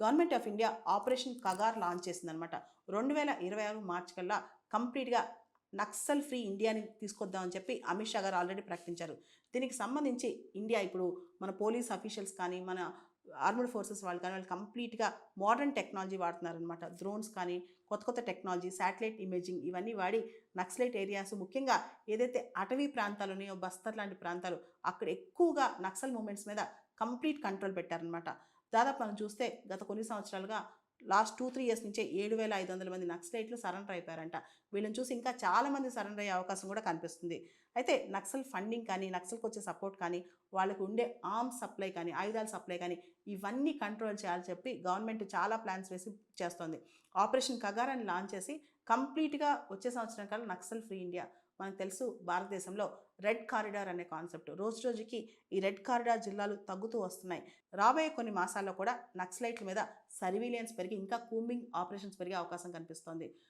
Government of India operation Kagar launch చేసిందనమాట. 2026 మార్చి కల్లా కంప్లీట్‌గా నక్సల్ ఫ్రీ ఇండియాని తీసుకొద్దామని చెప్పి అమిత్ షా గారు ఆల్రెడీ ప్రకటించారు. దీనికి సంబంధించి ఇండియా ఇప్పుడు మన పోలీస్ అఫీషియల్స్ కానీ, మన ఆర్మ్డ్ ఫోర్సెస్ వాళ్ళు కానీ వాళ్ళు కంప్లీట్‌గా మోడర్న్ టెక్నాలజీ వాడుతున్నారనమాట. డ్రోన్స్ కానీ, కొత్త కొత్త టెక్నాలజీ, శాటిలైట్ ఇమేజింగ్ ఇవన్నీ వాడి నక్సలైట్ ఏరియాస్ ముఖ్యంగా ఏదైతే అటవీ ప్రాంతాలు ఉన్నాయో, బస్తర్ లాంటి ప్రాంతాలు అక్కడ ఎక్కువగా నక్సల్ మూవ్‌మెంట్స్ మీద కంప్లీట్ కంట్రోల్ పెట్టారనమాట. దాదాపు మనం చూస్తే గత కొన్ని సంవత్సరాలుగా లాస్ట్ 2, 3 ఇయర్స్ నుంచే 7,500 మంది నక్సలైట్లు సరెండర్ అయిపోయారంట. వీళ్ళని చూసి ఇంకా చాలామంది సరెండర్ అయ్యే అవకాశం కూడా కనిపిస్తుంది. అయితే నక్సల్ ఫండింగ్ కానీ, నక్సల్‌కి వచ్చే సపోర్ట్ కానీ, వాళ్ళకు ఉండే ఆర్మ్స్ సప్లై కానీ, ఆయుధాల సప్లై కానీ ఇవన్నీ కంట్రోల్ చేయాలని చెప్పి గవర్నమెంట్ చాలా ప్లాన్స్ వేసి చేస్తోంది. ఆపరేషన్ కగార్ అని లాంచ్ చేసి కంప్లీట్‌గా వచ్చే సంవత్సరం కల్లా నక్సల్ ఫ్రీ ఇండియా. మనకు తెలుసు భారతదేశంలో రెడ్ కారిడార్ అనే కాన్సెప్ట్. రోజు రోజుకి ఈ రెడ్ కారిడార్ జిల్లాలు తగ్గుతూ వస్తున్నాయి. రాబోయే కొన్ని మాసాల్లో కూడా నక్సలైట్ల మీద సర్వీలియన్స్ పెరిగి ఇంకా కూంబింగ్ ఆపరేషన్స్ పెరిగే అవకాశం కనిపిస్తోంది.